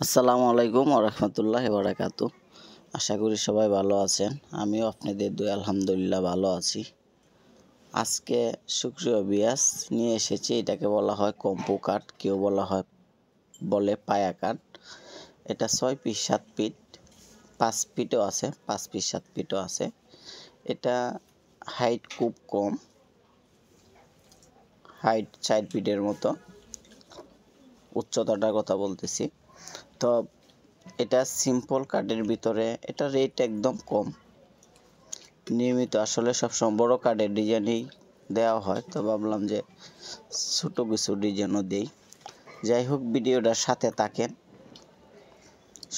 আসসালামু আলাইকুম ওয়া রাহমাতুল্লাহি ওয়া বারাকাতুহু। আশা করি সবাই ভালো আছেন। আমিও আপনাদের দোয়ায় আলহামদুলিল্লাহ ভালো আছি। আজকে সুক্রিয় বিয়াস নিয়ে এসেছি। এটাকে বলা হয় কম্পো কাঠ, কেউ বলে পায়া কাঠ। এটা 6 পিস 7 ফিট, 5 ফিটও আছে, 5 পিস 7 ফিটও আছে। এটা হাইট খুব কম, হাইট 4 ফিটের মতো, উচ্চতাটার কথা বলতেছি। তো এটা সিম্পল কাঠের ভিতরে, এটা রেট একদম কম। নিয়মিত আসলে সবসময় বড় কাঠের ডিজাইনই দেওয়া হয়, তো ভাবলাম যে ছোট কিছু ডিজাইনও দেই। যাই হোক, ভিডিওটার সাথে থাকেন,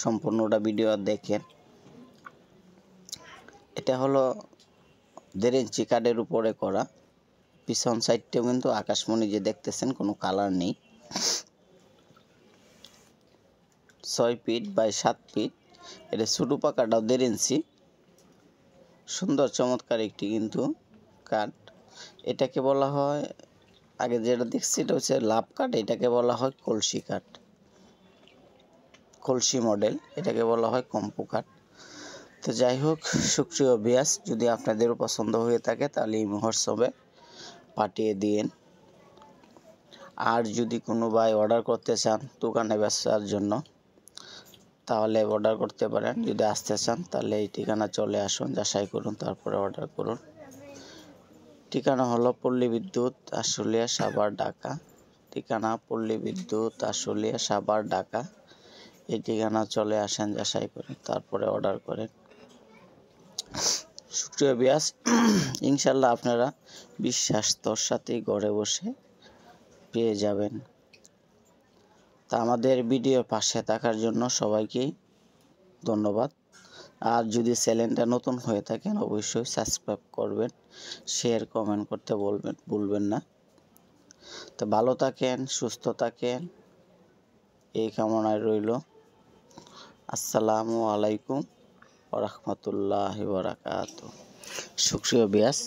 সম্পূর্ণটা ভিডিও দেখেন। এটা হলো 1.5 ইঞ্চি কাঠের উপরে করা। পিছন সাইডটাও কিন্তু আকাশমণি যে দেখতেছেন, কোনো কালার নেই। 6 ফিট বাই 7 ফিট। এটা ছোটো পাকাটাও 1.5 ইঞ্চি। সুন্দর চমৎকার একটি কিন্তু কাঠ। এটাকে বলা হয়, আগে যেটা দেখছি এটা হচ্ছে লাভ কাঠ, এটাকে বলা হয় কলসি কাঠ, কলসি মডেল। এটাকে বলা হয় কম্পো কাঠ। তো যাই হোক, সুপ্রিয় ভিউয়ার্স, যদি আপনাদেরও পছন্দ হয়ে থাকে তাহলে এই হোয়াটসঅ্যাপে পাঠিয়ে দিন। আর যদি কোনো ভাই অর্ডার করতে চান দোকানে বেচার জন্য, তাহলে অর্ডার করতে পারেন। যদি আসতে চান তাহলে এই ঠিকানা চলে আসুন, যাচাই করুন, তারপরে অর্ডার করুন। ঠিকানা হলো পল্লী বিদ্যুৎ, আশুলিয়া, সাভার, ঢাকা। ঠিকানা পল্লী বিদ্যুৎ, আশুলিয়া, সাভার, ঢাকা। এই ঠিকানা চলে আসেন, যাচাই করেন, তারপরে অর্ডার করেন। সুপ্রিয় ভিউয়ার্স, ইনশাল্লাহ আপনারা বিশ্বাসের সাথেই ঘরে বসে পেয়ে যাবেন। তা আমাদের ভিডিও পাশে থাকার জন্য সবাইকেই ধন্যবাদ। আর যদি চ্যানেলটা নতুন হয়ে থাকেন অবশ্যই সাবস্ক্রাইব করবেন, শেয়ার কমেন্ট করতে ভুলবেন না। তো ভালো থাকেন, সুস্থ থাকেন, এই কামনায় রইল। আসসালামু আলাইকুম ওয়া রাহমাতুল্লাহি ওয়া বারাকাতুহু। সুপ্রিয় ভিউয়ার্স,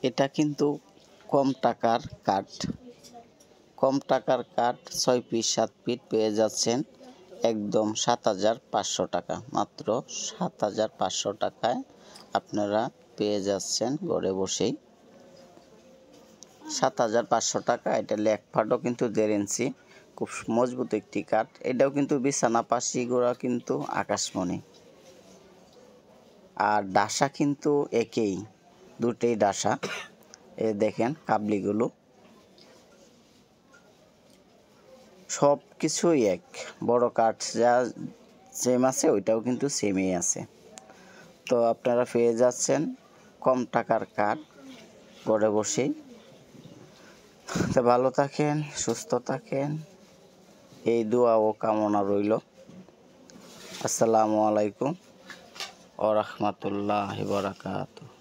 এটা কিন্তু কম টাকার কাঠ, 6 পিস 7 ফিট পেয়ে যাচ্ছেন একদম 7,500 টাকা। মাত্র 7,500 টাকায় আপনারা পেয়ে যাচ্ছেন ঘরে বসেই। 7,500 টাকা। এটা লেকপাটও কিন্তু 1.5 ইঞ্চি, খুব মজবুত একটি কাঠ। এটাও কিন্তু বিছানা পাশি গোড়া কিন্তু আকাশমণি। আর ডাসা কিন্তু একই, দুটেই ডাসা। এ দেখেন কাবলিগুলো, সব কিছুই এক। বড় কাঠ যা সেম আছে ওইটাও কিন্তু সেমই আছে। তো আপনারা পেয়ে যাচ্ছেন কম টাকার কাঠ ঘরে বসেই। তো ভালো থাকেন, সুস্থ থাকেন, এই দোয়া ও কামনা রইল। আসসালামু আলাইকুম ওয়া রাহমাতুল্লাহি ওয়া বারাকাতুহু।